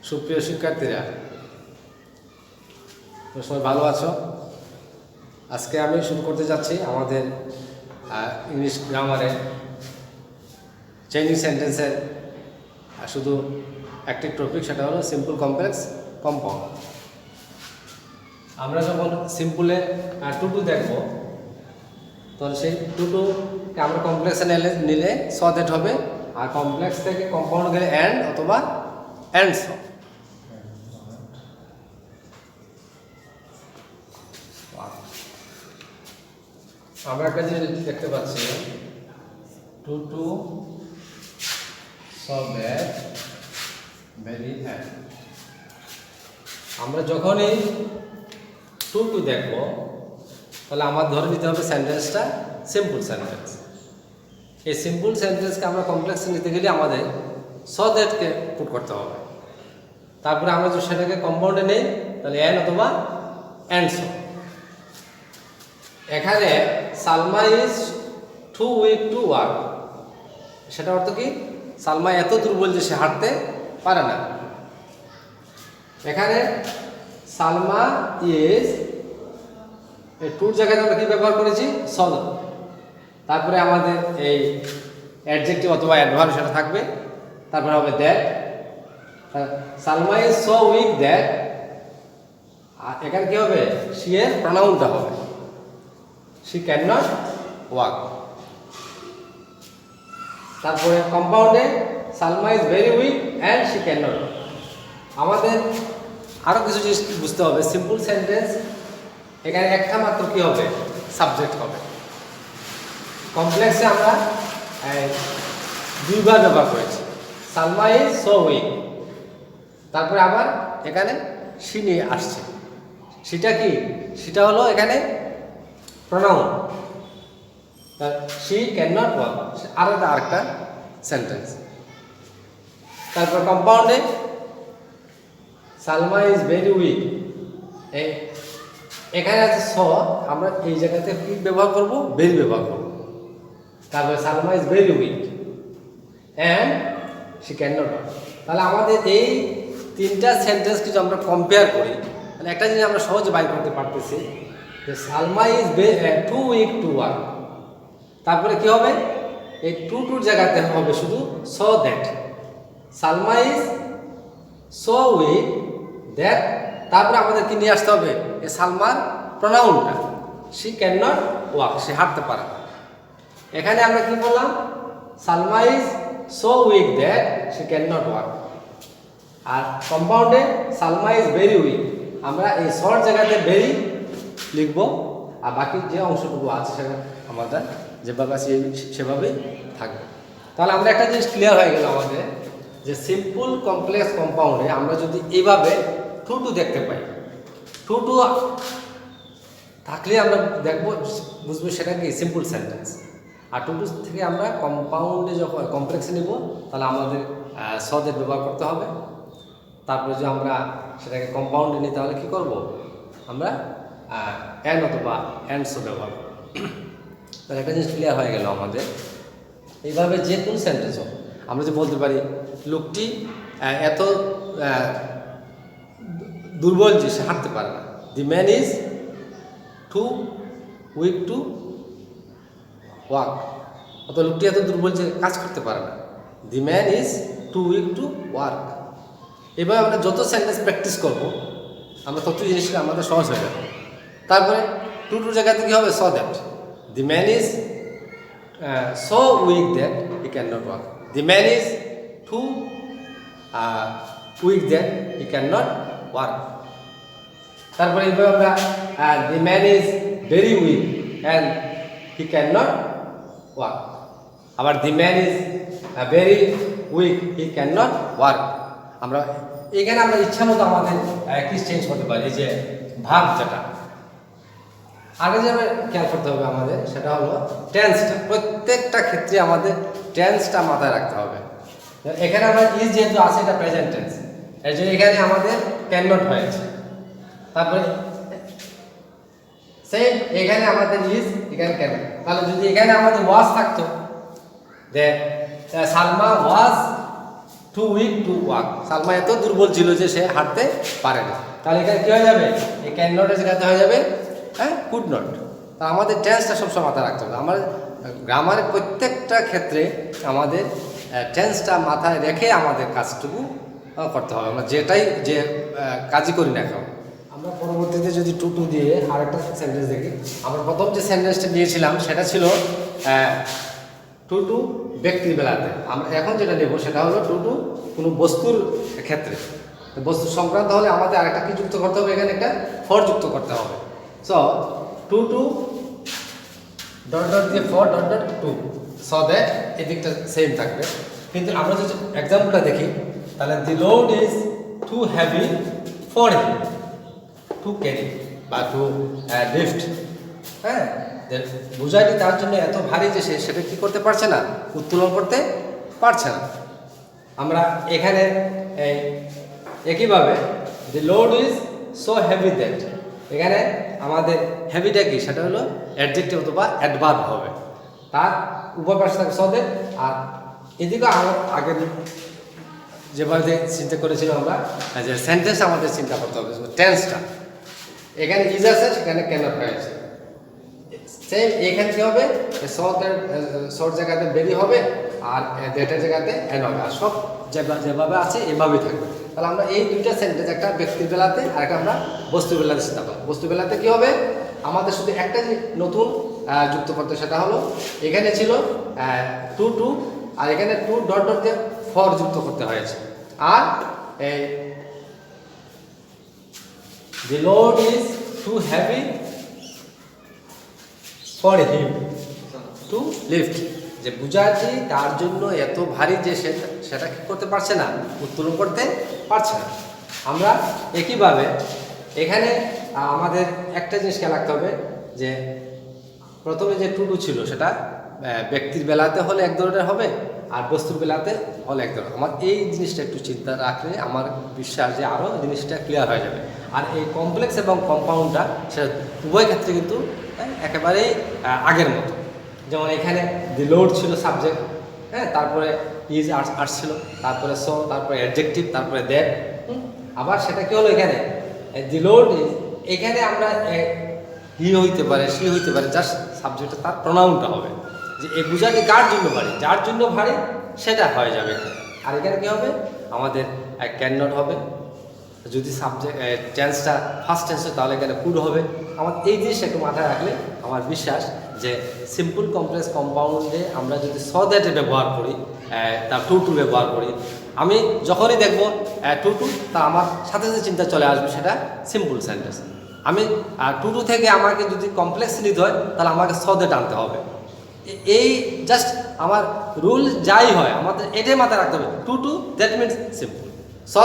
সুপ্রিয় শিক্ষার্থীরা, তোমরা সবাই ভালো আছো? আজকে আমি শুরু করতে যাচ্ছি আমাদের ইংলিশ গ্রামারের চেঞ্জিং সেন্টেন্সের শুধু একটি টপিক, সেটা হলো সিম্পল, কমপ্লেক্স, কম্পাউন্ড। আমরা যখন সিম্পলে টু টু দেখবো, তো সেই টু টুকে আমরা কমপ্লেক্সে নিলে স দ্যাট হবে, আর কমপ্লেক্স থেকে কম্পাউন্ড গেলে অ্যান্ড অথবা অ্যান্ড স। আমরা একটা জিনিস দেখতে পাচ্ছি, too to so that very and. আমরা যখনই টু টু দেখবো, তাহলে আমার ধরে নিতে হবে সেন্টেন্সটা সিম্পল সেন্টেন্স। এই সিম্পল সেন্টেন্সকে আমরা কমপ্লেক্সে নিতে গেলে আমাদের স দ্যাটকে পুট করতে হবে। তারপরে আমরা যদি সেটাকে কম্পাউন্ডে নেই, তাহলে অ্যান্ড অথবা অ্যান্ড স। এখানে Salma is too weak to walk, সেটা অর্থ কি? সালমা এত দুর্বল যে সে হাঁটতে পারে না। এখানে সালমা ইজ, এই টুর জায়গায় আমরা কি ব্যবহার করেছি? সল। তারপরে আমাদের এই অ্যাডজেক্টিভ অথবা অ্যাডভার্ব সেটা থাকবে। তারপরে হবে that. Salma is so weak that, আর এখানে কি হবে? শি এর প্রনাউনটা হবে শি ক্যান নট ওয়াক। তারপরে কম্পাউন্ডে Salma is very weak and she can not. আমাদের আরও কিছু জিনিস বুঝতে হবে। সিম্পল সেন্টেন্স এখানে একটা মাত্র কি হবে? সাবজেক্ট হবে। কমপ্লেক্সে আমরা দুইবার ব্যবহার করেছি, সালমা ইজ সো উইক। তারপরে আবার এখানে শি নিয়ে আসছে। সেটা কি? সেটা হলো এখানে pronoun. She can not walk আরেকটা সেন্টেন্স। তারপর কম্পাউন্ডে সালমা ইজ ভেরি উইক, এখানে আছে স, আমরা এই জায়গাতে কি ব্যবহার করব? ভেরি ব্যবহার করব। তারপরে Salma is very weak and she can not walk. তাহলে আমাদের এই তিনটা সেন্টেন্স কিছু আমরা কম্পেয়ার করি, তাহলে একটা জিনিস আমরা সহজে বাইর করতে পারতেছি যে Salma is too weak to walk. তারপরে কি হবে? এই টু টুর জায়গাতে হবে শুধু so that. Salma is so weak that. তারপরে আমাদের কি নিয়ে আসতে হবে? এই সালমার প্রনাউনটা, শি ক্যান নট ওয়াক, সে হাঁটতে পারে না। এখানে আমরা কি বললাম? Salma is so weak that she can not walk. আর কম্পাউন্ডে সালমা ইজ ভেরি উইক, আমরা এই শর্ট জায়গাতে ভেরি লিখব, আর বাকি যে অংশটুকু আছে সেটা আমাদের যেভাবে আছে সেভাবেই থাকবে। তাহলে আমরা একটা জিনিস ক্লিয়ার হয়ে গেল আমাদের, যে সিম্পল, কমপ্লেক্স, কম্পাউন্ডে আমরা যদি এইভাবে টু টু দেখতে পাই, টু টু থাকলে আমরা দেখব, বুঝবো সেটা কি সিম্পল সেন্টেন্স। আর টু টু থেকে আমরা কম্পাউন্ডে যখন কমপ্লেক্সে নিব, তাহলে আমাদের সদের ব্যবহার করতে হবে। তারপরে যদি আমরা সেটাকে কম্পাউন্ডে নিই, তাহলে কী করব? আমরা অ্যান্ড অথবা অ্যান্ড সো ব্যবহার করব। তাহলে একটা জিনিস ক্লিয়ার হয়ে গেল আমাদের। এইভাবে যে কোন সেন্টেন্স হোক, আমরা যে বলতে পারি লোকটি এত দুর্বল যে সে হাঁটতে পারে না। The man is too weak to walk, অথবা লোকটি এত দুর্বল যে কাজ করতে পারে না। The man is too weak to work. এভাবে আমরা যত সেন্টেন্স প্র্যাকটিস করবো, আমরা তত জিনিসটা আমাদের সহজ হয়ে যাবে। তারপরে টু টুর জায়গাতে কী হবে? So that. The man is so weak that he can not walk. The man is too weak that he can not work. তারপরে এইভাবে আমরা the man is very weak and he can not work. আবার the man is very weak he can not work. আমরা এখানে আমরা ইচ্ছা মতো আমাদের কি চেঞ্জ করতে পারি, যে ভাব যেটা। আগে যে খেয়াল করতে হবে আমাদের, সেটা হলো টেন্সটা। প্রত্যেকটা ক্ষেত্রে আমাদের টেন্সটা মাথায় রাখতে হবে। এখানে আমরা ইজ যেহেতু আছে, এটা প্রেজেন্ট টেন্স, এর জন্য এখানে আমাদের ক্যান নট হয়েছে। তারপরে সেম এখানে আমাদের ইজ, এখানে ক্যান। তাহলে যদি এখানে আমাদের ওয়াজ থাকতো, যে Salma was too weak to walk. Salma এত দুর্বল ছিল যে সে হাঁটতে পারেনি। তাহলে এখানে কী হয়ে যাবে, এই ক্যান নটের জায়গাতে হয়ে যাবে হ্যাঁ কুড নট। তা আমাদের টেন্সটা সবসময় মাথায় রাখতে হবে। আমার গ্রামারের প্রত্যেকটা ক্ষেত্রে আমাদের টেন্সটা মাথায় রেখে আমাদের কাজটুকু করতে হবে। আমরা যেটাই যে কাজই করি না কেন। আমরা পরবর্তীতে যদি টু টু দিয়ে আরেকটা সেন্টেন্স দেখি। আমরা প্রথম যে সেন্টেন্সটা দিয়েছিলাম সেটা ছিল টু টু ব্যক্তির বেলাতে। আমরা এখন যেটা নেব সেটা হলো টু টু কোনো বস্তুর ক্ষেত্রে। তো বস্তু সংক্রান্ত হলে আমাদের আরেকটা কি যুক্ত করতে হবে, এখানে একটা ফর যুক্ত করতে হবে। So too too dot dot দিয়ে for dot dot to, so that এদিকটা সেম থাকবে। কিন্তু আমরা যদি এক্সাম্পলটা দেখি তাহলে the load is too heavy for him to carry বা টু লিফট। হ্যাঁ, বোঝাটি তার জন্য এত ভারী যে সে সেটা কী করতে পারছে না, উত্তোলন করতে পারছে না। আমরা এখানে একইভাবে the load is so heavy that, এখানে আমাদের হেভিটা কি সেটা হলো অ্যাডজেক্টিভ অথবা অ্যাডভার্ব হবে, তার উপর পাশে থাকবে সো দ্যাট। আর এদিকে আমার আগের যেভাবে চিন্তা করেছিলাম আমরা যে সেন্টেন্স আমাদের চিন্তা করতে হবে, টেন্সটা এখানে ইজ আছে সেখানে ক্যানট হয়েছে। সেম এখানে কী হবে, শর্ট জায়গাতে বেরি হবে আর ডেটের জায়গাতে এন হবে, আর সব যেভাবে আছে এভাবেই থাকবে। তাহলে আমরা এই দুইটা সেন্টেন্স, একটা ব্যক্তির বেলাতে আর একটা আমরা বস্তুর বেলাতে চিন্তা করবো। বস্তুর বেলাতে কী হবে, আমাদের শুধু একটা যে নতুন যুক্ত করতে, সেটা হলো এখানে ছিল টু টু আর এখানে টু ডট ডট দিয়ে ফর যুক্ত করতে হয়েছে। আর এই the load is too heavy for him to lift, যে বুঝাচ্ছি তার জন্য এত ভারী যে সেটা কি করতে পারছে না, উত্তোলন করতে পারছে না। আমরা একইভাবে এখানে আমাদের একটা জিনিস খেয়াল রাখতে হবে যে প্রথমে যে টু টু ছিল সেটা ব্যক্তির বেলাতে হলে এক ধরনের হবে আর বস্তুর বেলাতে হলে এক ধরনের। আমার এই জিনিসটা একটু চিন্তা রাখলে আমার বিশ্বাস যে আরও জিনিসটা ক্লিয়ার হয়ে যাবে। আর এই কমপ্লেক্স এবং কম্পাউন্ডটা সেটা উভয় ক্ষেত্রে কিন্তু একেবারেই আগের মতো। যেমন এখানে দি লোড ছিল সাবজেক্ট, হ্যাঁ, তারপরে ইজ আসছিল, তারপরে সো, তারপরে অ্যাডজেক্টিভ, তারপরে দ্যাট। আবার সেটা কি হলো এখানে দি লোড ইজ, এখানে আমরা হি হইতে পারে, সি হইতে পারে, জাস্ট সাবজেক্টে তার প্রোনাউনটা হবে যে এই বুঝাটি কার জন্য ভারী, যার জন্য ভারী সেটা হয়ে যাবে। আর এখানে কী হবে, আমাদের ক্যান নট হবে। যদি সাবজেক্ট টেন্সটা ফার্স্ট টেন্স হয় তাহলে এখানে কুড হবে। আমার এই জিনিসটা একটু মাথায় রাখলে আমার বিশ্বাস যে সিম্পল কমপ্লেক্স কম্পাউন্ডে আমরা যদি স দ্যাটে ব্যবহার করি, তার টু টু ব্যবহার করি, আমি যখনই দেখবো টু টু, তা আমার সাথে সাথে চিন্তা চলে আসবে সেটা সিম্পল সেন্টেন্স। আমি টু টু থেকে আমাকে যদি কমপ্লেক্স নিতে হয় তাহলে আমাকে স দ্যাট আনতে হবে। এই জাস্ট আমার রুল যাই হয় আমাদের এটাই মাথায় রাখতে হবে, too to that means simple, so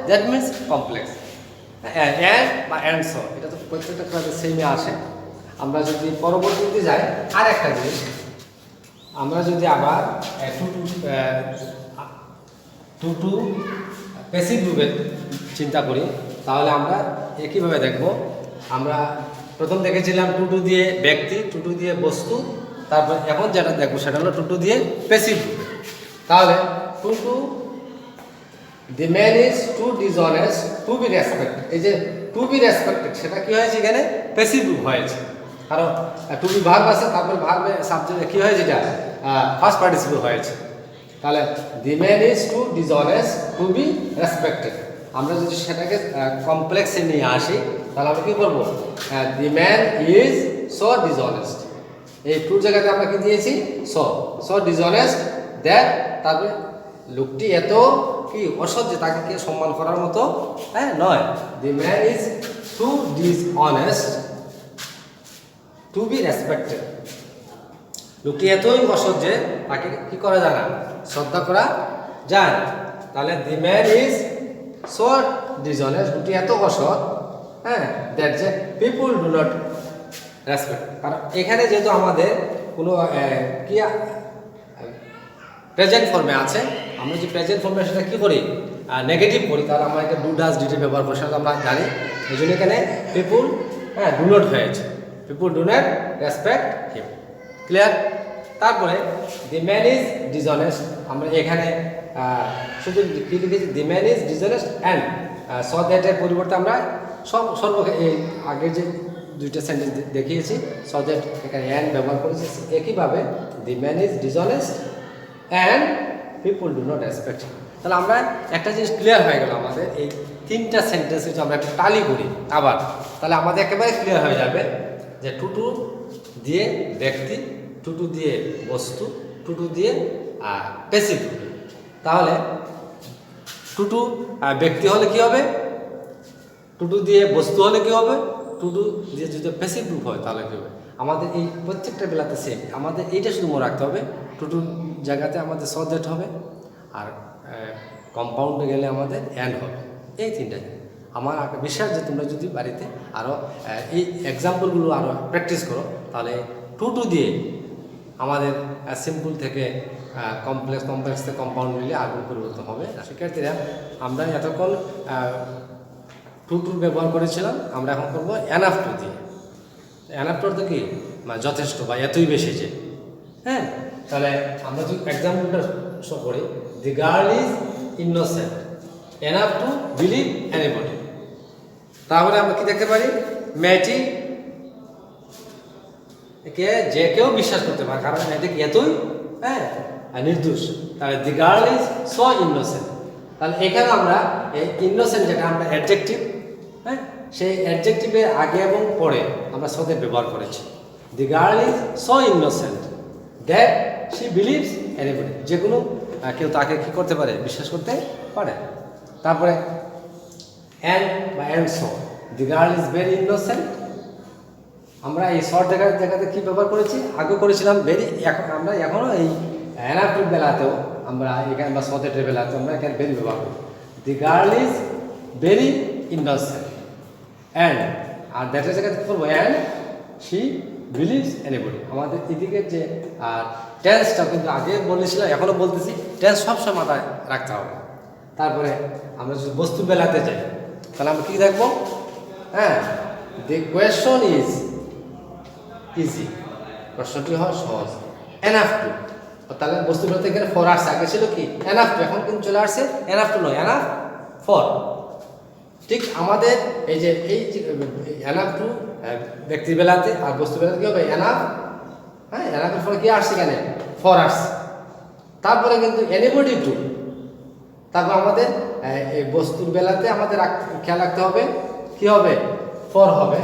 that means complex, and বা অ্যান্ড সো, এটা তো প্রত্যেকটা ক্লাসে সেমে আসে। আমরা যদি পরবর্তীতে যাই আর একটা জিনিস, আমরা যদি আবার টু টু প্যাসিভ রূপে চিন্তা করি তাহলে আমরা একইভাবে দেখব। আমরা প্রথম দেখেছিলাম টু টু দিয়ে ব্যক্তি, টু টু দিয়ে বস্তু, তারপর এখন যেটা দেখবো সেটা হলো টু টু দিয়ে প্যাসিভ রূপে। তাহলে too to the man is too dishonest to be respected, এই যে টু বি রেসপেক্টেড সেটা কি হয়েছে এখানে প্যাসিভ রূপ হয়েছে, কারণ টু বি ভার্ব আছে, তারপর ভার্বে সাবজেক্ট কি হয়েছে, এটা ফার্স্ট পার্টিসিপল হয়েছে। তাহলে the man is too dishonest to be respected, আমরা যদি সেটাকে কমপ্লেক্সে নিয়ে আসি তাহলে আমরা কী করবো, দি ম্যান ইজ সো ডিসঅনেস্ট, এই টুর জায়গাতে আমরা কি দিয়েছি সো ডিসঅনেস্ট দ্যাট, তারপরে লোকটি এত কি অসৎ যে তাকে কে সম্মান করার মতো নয়। The man is too dishonest to be respected, লোকটি এতই অসৎ যে তাকে কি করা যায় না, শ্রদ্ধা করা যায়। তাহলে the man is so dishonest, লোকটি এত অসৎ, দ্যাট যে পিপুল ডু নট রেসপেক্ট। কারণ এখানে যেহেতু আমাদের কোনো কি প্রেজেন্ট ফর্মে আছে, আমরা যে প্রেজেন্ট ফর্মে সেটা কী করি, নেগেটিভ করি, তাহলে আমরা একটা ডু ডাজ ডিটি ব্যবহার করি, সেটা আমরা জানি। এই জন্য এখানে পিপুল ডু নট হয়েছে, people do not respect him. Clear? তারপরে দি ম্যান ইজ ডিসঅনেস্ট, আমরা এখানে শুধু কি লিখেছি, the man is dishonest and so দ্যাটের পরিবর্তে আমরা এই আগের যে দুইটা সেন্টেন্স দেখিয়েছি সো দ্যাট এখানে অ্যান্ড ব্যবহার করেছি। একইভাবে দি man is dishonest and people do not respect. তাহলে আমরা একটা জিনিস ক্লিয়ার হয়ে গেল, আমাদের এই তিনটা সেন্টেন্স যদি আমরা একটা টালি করি আবার, তাহলে আমাদের একেবারে ক্লিয়ার হয়ে যাবে যে টু টু দিয়ে ব্যক্তি, টু টু দিয়ে বস্তু, টু টু দিয়ে প্যাসিভ। তাহলে টু টু ব্যক্তি হলে কি হবে, টু টু দিয়ে বস্তু হলে কি হবে, টু টু দিয়ে যদি প্যাসিভ রূপ হয় তাহলে কী হবে। আমাদের এই প্রত্যেকটা বেলাতে সেম, আমাদের এইটা শুধু মনে রাখতে হবে, টু টু জায়গাতে আমাদের সো দ্যাট হবে, আর কম্পাউন্ডে গেলে আমাদের অ্যান্ড হবে। এই তিনটা আমার বিশ্বাস যে তোমরা যদি বাড়িতে আরও এই এক্সাম্পলগুলো আরও প্র্যাকটিস করো, তাহলে টু টু দিয়ে আমাদের সিম্পল থেকে কমপ্লেক্স থেকে কম্পাউন্ড মিলে আগুন পরিবর্তন হবে। শিক্ষার্থীরা আমরা এতক্ষণ টু টু ব্যবহার করেছিলাম, আমরা এখন করবো এনাফ টু দিয়ে। এনাফ টু তো কি যথেষ্ট বা এতই বেশি যে, হ্যাঁ। তাহলে আমরা যদি এক্সাম্পলটা শো করি, the girl is innocent enough to believe anybody. তাহলে আমরা কি দেখতে পারি, মেয়েটি কে যে কেউ বিশ্বাস করতে পারে, কারণ মেয়েটি এতই নির্দোষ। তাহলে দি গার্ল ইজ সো ইনোসেন্ট। তাহলে এখানে আমরা এই ইনোসেন্ট যেটা আমরা অ্যাডজেক্টিভ, হ্যাঁ, সেই অ্যাডজেক্টিভের আগে এবং পরে আমরা সদের ব্যবহার করেছি। দি girl is so innocent that she believes anybody, যে কোনো কেউ তাকে কি করতে পারে, বিশ্বাস করতে পারে। তারপরে অ্যান্ড বা and so, the girl is very innocent. আমরা এই শর্ট জায়গাতে কী ব্যবহার করেছি, আগে করেছিলাম ভেরি, এখন আমরা এখনও এই অ্যানাফটিভ বেলাতেও আমরা এখানে বা সতেটের বেলাতেও আমরা এখানে ভেরি ব্যবহার করি। The girl is very innocent and, আর দ্যাটের জায়গাতে করবো অ্যান্ড শি বিলিভস এনিবডি। আমাদের এদিকের যে টেন্সটা কিন্তু আগে বলেছিলাম, এখনও বলতেছি, টেন্স সবসময় মাথায় রাখতে হবে। তারপরে আমরা যদি বস্তু বেলাতে যাই, তাহলে আমরা কী দেখবো, হ্যাঁ, দি কোয়েশন ইজ ইজি, প্রশ্নটি হয় সহজ। এনাফ টু, তাহলে বস্তু বেলাতে গেলে ফর আসছে, আগে ছিল কি এনাফ টু, এখন কিন্তু চলে আসছে এনাফ টু নয়, এনাফ ফর। ঠিক আমাদের এই যে এনাফ টু ব্যক্তির বেলাতে আর বস্তু বেলাতে কী হবে, এনাফ, হ্যাঁ, এনাফের ফলে কি আসছে, কেন ফর আসছে। তারপরে কিন্তু এনিবডি টু, তারপর আমাদের এই বস্তুর বেলাতে আমাদের খেয়াল রাখতে হবে কি হবে, ফর হবে,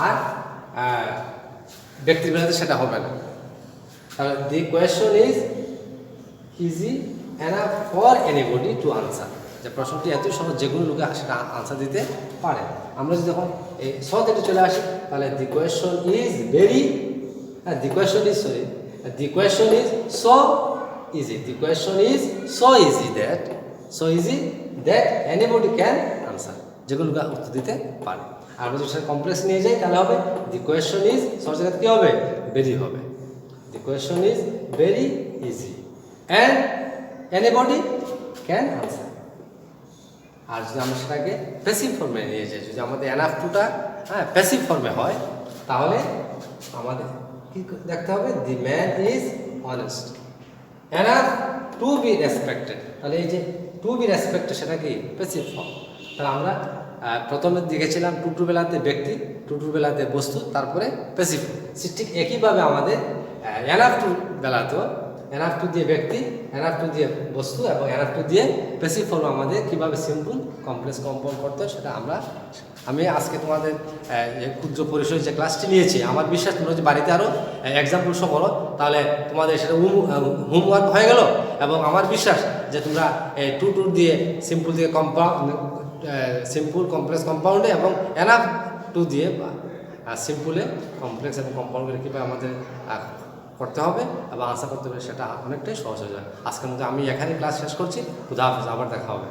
আর ব্যক্তির বেলাতে সেটা হবে না। তাহলে the question is easy enough for anybody two answer, যে প্রশ্নটি এতই সহজ যে কোনো লোকে সেটা আনসার দিতে পারে। আমরা যদি যখন এই সতেটে চলে আসি, তাহলে the question is very, the question is sorry, the question is so easy. The question is so easy that anybody can answer, যেগুলো উত্তর দিতে পারে। আর আমরা যদি কমপ্লেক্স নিয়ে যাই তাহলে হবে the question is সহজ জায়গাতে কি হবে, ভেরি হবে। The question is very easy and anybody can answer। আর যদি আমরা সেটাকে প্যাসিভ ফর্মে নিয়ে যাই, যদি আমাদের এনাফ টুটা প্যাসিভ ফর্মে হয়, তাহলে আমাদের কি দেখতে হবে, the man is honest enough to be respected। তাহলে এই যে টু বি রেসপেক্টেড সেটা কি প্যাসিভ ফর্ম। তাহলে আমরা প্রথমে দেখেছিলাম টু টু বেলাতে ব্যক্তি, টু টু বেলাতে বস্তু, তারপরে প্যাসিভ। ঠিক একইভাবে আমাদের এনাফ টু বেলাতেও এনাফ টু দিয়ে ব্যক্তি, এনাফ টু দিয়ে বস্তু এবং এনাফ টু দিয়ে প্যাসিভ ফর্ম আমাদের কীভাবে সিম্পল কমপ্লেক্স কম্পাউন্ড করতে হয় সেটা আমি আজকে তোমাদের ক্ষুদ্র পরিসরে যে ক্লাসটি নিয়েছি, আমার বিশ্বাস তোমরা যদি বাড়িতে আরও এক্সাম্পল সহ করো, তাহলে তোমাদের সেটা হোমওয়ার্ক হয়ে গেল। এবং আমার বিশ্বাস যে তোমরা টু টু দিয়ে সিম্পল দিয়ে সিম্পল কমপ্লেক্স কম্পাউন্ডে এবং এনাফ টু দিয়ে সিম্পলে কমপ্লেক্স এবং কম্পাউন্ডের কীভাবে আমাদের করতে হবে এবং আনসার করতে হবে, সেটা অনেকটাই সহজ হয়ে যায়। আজকের মধ্যে আমি এখানে ক্লাস শেষ করছি। খুদা হাফেজ, আবার দেখা হবে।